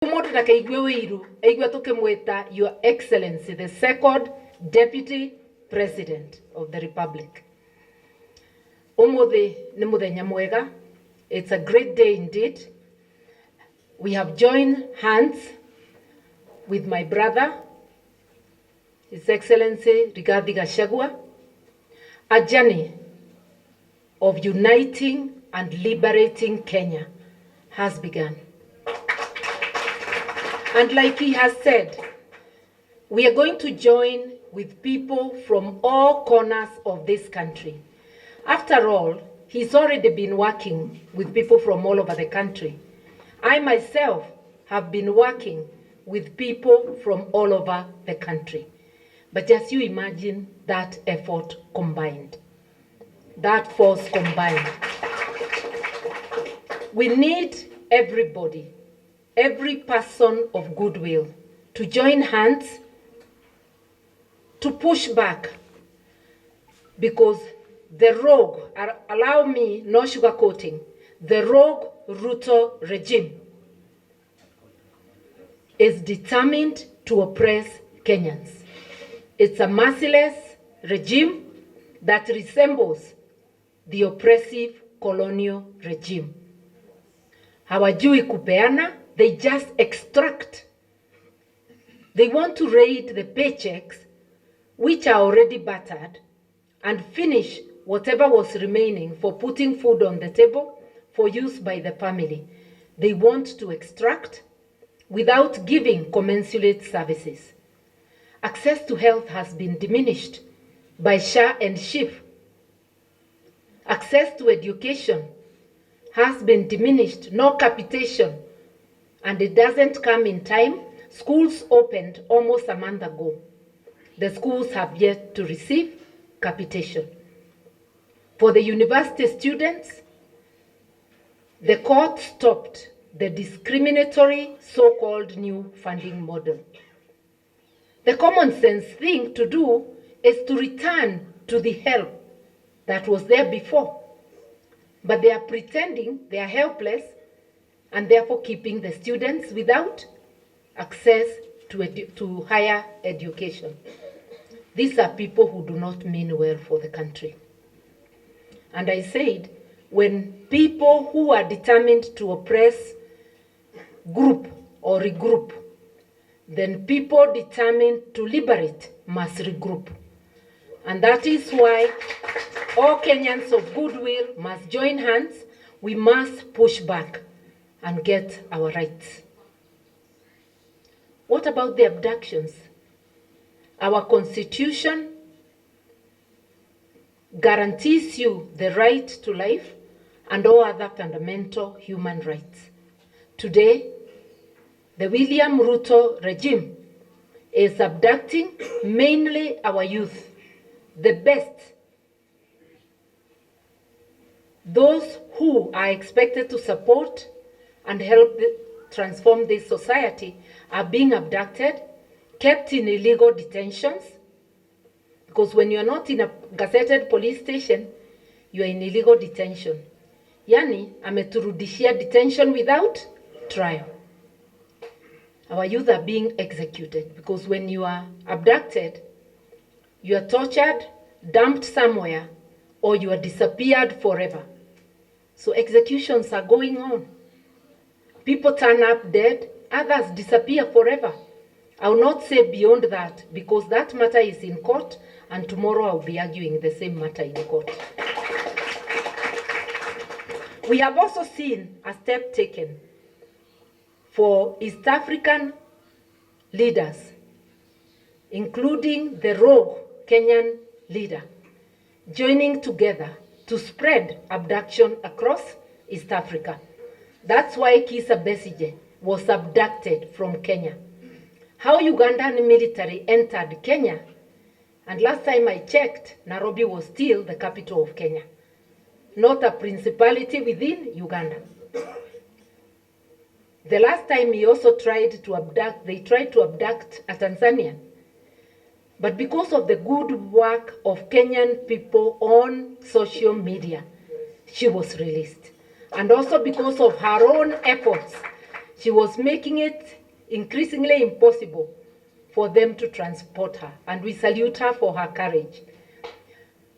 Your Excellency, the second Deputy President of the Republic. It's a great day indeed. We have joined hands with my brother, His Excellency Rigathi Gachagua, a journey of uniting and liberating Kenya has begun. And like he has said, we are going to join with people from all corners of this country. After all, he's already been working with people from all over the country. I myself have been working with people from all over the country. But just you imagine that effort combined, that force combined. We need everybody, every person of goodwill to join hands to push back, because the rogue, allow me no sugarcoating, the rogue Ruto regime is determined to oppress Kenyans. It's a merciless regime that resembles the oppressive colonial regime. Hawajui kupeana, they just extract. They want to raid the paychecks, which are already battered, and finish whatever was remaining for putting food on the table for use by the family. They want to extract without giving commensurate services. Access to health has been diminished by SHA and SHIF. Access to education has been diminished, no capitation, and it doesn't come in time. Schools opened almost a month ago. The schools have yet to receive capitation. For the university students, the court stopped the discriminatory so-called new funding model. The common sense thing to do is to return to the help that was there before. But they are pretending they are helpless and therefore keeping the students without access to higher education. These are people who do not mean well for the country. And I said, when people who are determined to oppress group or regroup, then people determined to liberate must regroup. And that is why all Kenyans of goodwill must join hands. We must push back and get our rights. What about the abductions? Our constitution guarantees you the right to life and all other fundamental human rights. Today, the William Ruto regime is abducting mainly our youth, the best, those who are expected to support and help transform this society are being abducted, kept in illegal detentions, because when you're not in a gazetted police station, you are in illegal detention. Yani, ameturudishia detention without trial. Our youth are being executed because when you are abducted, you are tortured, dumped somewhere, or you are disappeared forever. So executions are going on. People turn up dead, others disappear forever. I will not say beyond that, because that matter is in court, and tomorrow I will be arguing the same matter in court. We have also seen a step taken for East African leaders, including the rogue Kenyan leader, joining together to spread abduction across East Africa. That's why Kizza Besigye was abducted from Kenya. How Ugandan military entered Kenya, and last time I checked, Nairobi was still the capital of Kenya, not a principality within Uganda. The last time he also tried to abduct, they tried to abduct a Tanzanian. But because of the good work of Kenyan people on social media, she was released. And also because of her own efforts, She was making it increasingly impossible for them to transport her, and we salute her for her courage.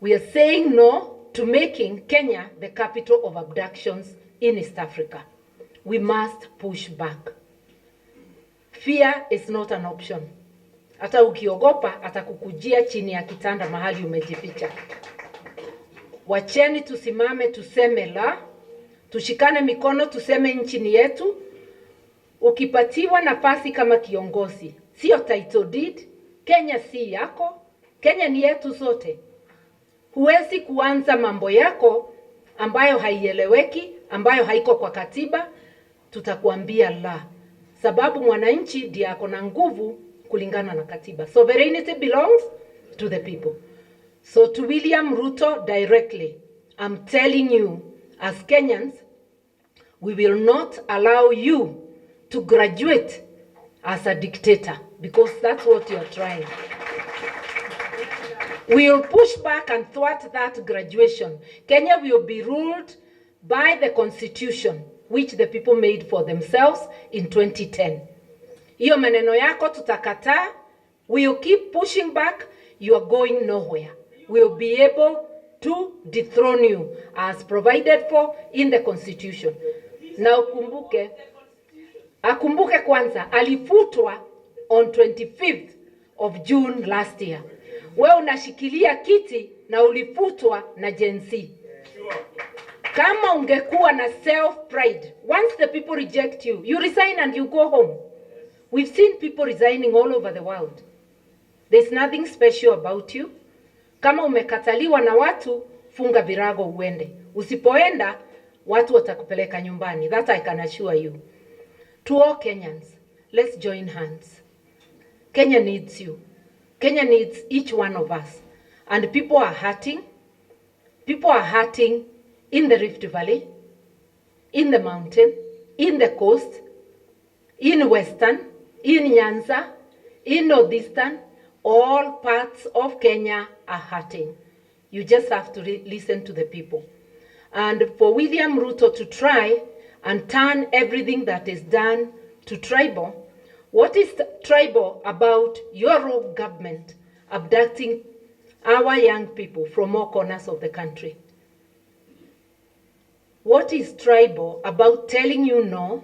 We are saying no to making Kenya the capital of abductions in East Africa. We must push back. Fear is not an option. Hata ukiogopa atakukujia chini ya kitanda mahali umejificha. Wacheni tusimame tuseme la, tushikane mikono tuseme nchi ni yetu. Ukipatiwa nafasi kama kiongozi, sio title deed, Kenya si yako, Kenya ni yetu sote. Huwezi kuanza mambo yako ambayo haieleweki, ambayo haiko kwa katiba, tutakuambia la. Sababu mwananchi ndiye ako na nguvu kulingana na katiba. Sovereignty belongs to the people. So to William Ruto directly, I'm telling you, as Kenyans, we will not allow you to graduate as a dictator, because that's what you're trying. We will push back and thwart that graduation. Kenya will be ruled by the constitution which the people made for themselves in 2010. Hiyo maneno yako tutakataa. We will keep pushing back. You are going nowhere. We will be able to dethrone you as provided for in the constitution. Na akumbuke kwanza alifutwa on 25th of June last year. Wewe unashikilia kiti na ulifutwa na Gen Z. Kama ungekuwa na self pride, once the people reject you, you resign and you go home. We've seen people resigning all over the world. There's nothing special about you. Kama umekataliwa na watu, funga virago uende. Usipoenda, watu watakupeleka nyumbani. That I can assure you. To all Kenyans, let's join hands. Kenya needs you. Kenya needs each one of us. And people are hurting. People are hurting in the Rift Valley, in the mountain, in the coast, in Western, in Nyanza, in Northeastern. All parts of Kenya are hurting. You just have to listen to the people. And for William Ruto to try and turn everything that is done to tribal, what is tribal about your rogue government abducting our young people from all corners of the country? What is tribal about telling you no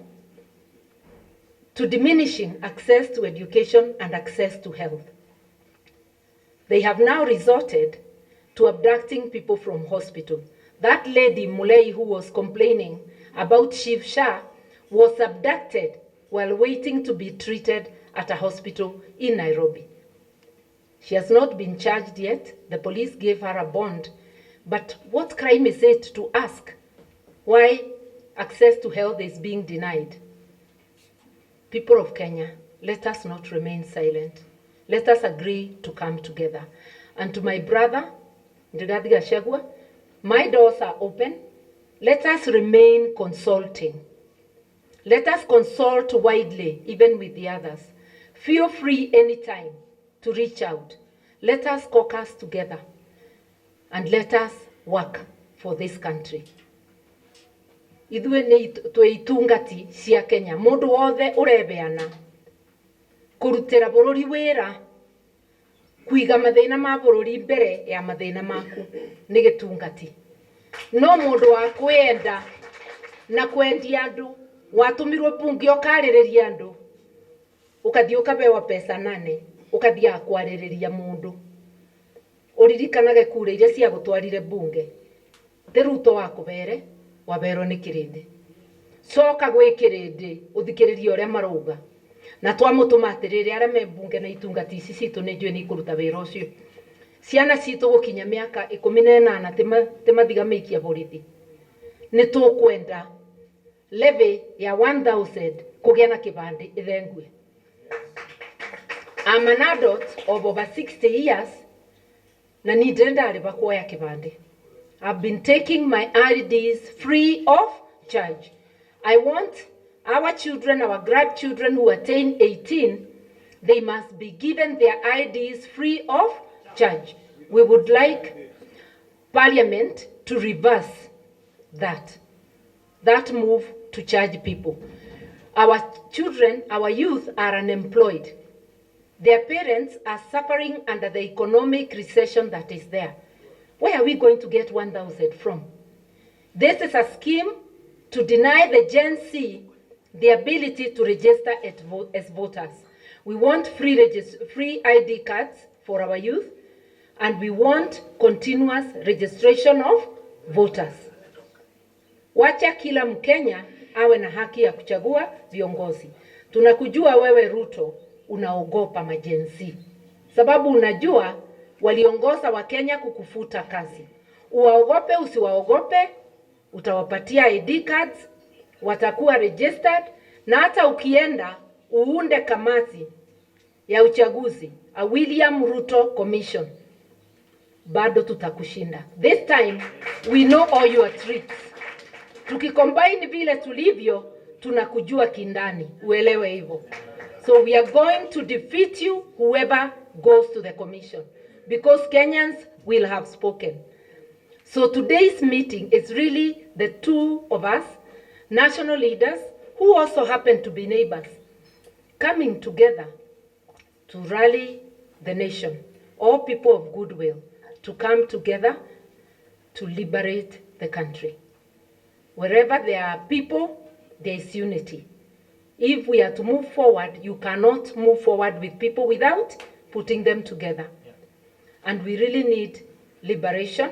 to diminishing access to education and access to health? They have now resorted to abducting people from hospital. That lady, Mulei, who was complaining about Shiv Shah, was abducted while waiting to be treated at a hospital in Nairobi. She has not been charged yet. The police gave her a bond. But what crime is it to ask why access to health is being denied? People of Kenya, let us not remain silent. Let us agree to come together. And to my brother, Rigathi Gachagua, my doors are open. Let us remain consulting. Let us consult widely, even with the others. Feel free anytime to reach out. Let us caucus together and let us work for this country. Ithuĩ nĩ twĩtungati cia Kenya. Mũndũ wothe ũrebeana kũrutĩra bũrũri wĩra, kũiga mathĩna ma bũrũri mbere ya mathĩna maku nĩ gĩtungati. No mũndũ wa kwenda na kwendia andũ, watũmirwo bunge ũkarĩrĩria andũ, ũkathiĩ ũkabewa pesa nane, ũkathiĩ kwarĩrĩria mũndũ. Ũririkanage kura iria cia gũtwarire bunge. Ti Ruto wakũbere, waberwo nĩ kĩrĩndĩ. Coka gwĩ kĩrĩndĩ, ũthikĩrĩrie ũrĩa marauga. Na twamũtũma atĩrĩrĩ arĩa me bunge na itungati ici citũ nĩ njũĩ nĩ ikũruta wĩra ũcio. Ciana citũ gũkinya mĩaka 18 timathigamĩikia borithi. Nĩ tũkwenda levy ya 1000 kũgĩa na kĩbandĩ ĩthengwe. I'm an adult of over 60 years na nĩ ndarĩba kuoya kĩbandĩ. I've been taking my IDs free of charge. I want our children, our grandchildren who attain 18, they must be given their IDs free of charge. We would like Parliament to reverse that move to charge people. Our children, our youth are unemployed. Their parents are suffering under the economic recession that is there. Where are we going to get 1,000 from? This is a scheme to deny the Gen Z the ability to register as voters. We want free ID cards for our youth, and we want continuous registration of voters. Wacha kila Mkenya awe na haki ya kuchagua viongozi. Tunakujua wewe Ruto unaogopa majenzi, sababu unajua waliongoza Wakenya kukufuta kazi. Uwaogope usiwaogope, utawapatia ID cards, watakuwa registered, na hata ukienda uunde kamati ya uchaguzi, a William Ruto Commission, bado tutakushinda. This time we know all your tricks. Tukicombine vile tulivyo, tunakujua kindani, uelewe hivyo. So we are going to defeat you, whoever goes to the commission, because Kenyans will have spoken. So today's meeting is really the two of us, national leaders, who also happen to be neighbors, coming together to rally the nation, all people of goodwill, to come together to liberate the country. Wherever there are people, there is unity. If we are to move forward, you cannot move forward with people without putting them together. Yeah. And we really need liberation,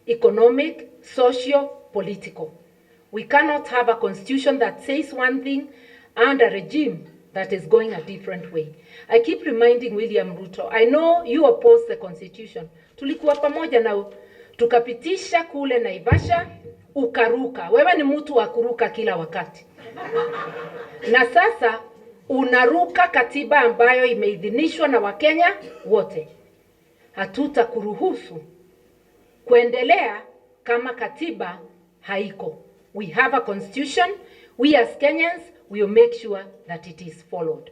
economic, social, political. We cannot have a constitution that says one thing and a regime that is going a different way. I keep reminding William Ruto, I know you oppose the constitution. Tulikuwa pamoja na tukapitisha kule Naivasha, ukaruka. Wewe ni mtu wa kuruka kila wakati. Na sasa unaruka katiba ambayo imeidhinishwa na Wakenya wote. Hatutakuruhusu kuendelea kama katiba haiko. We have a constitution. We as Kenyans will make sure that it is followed.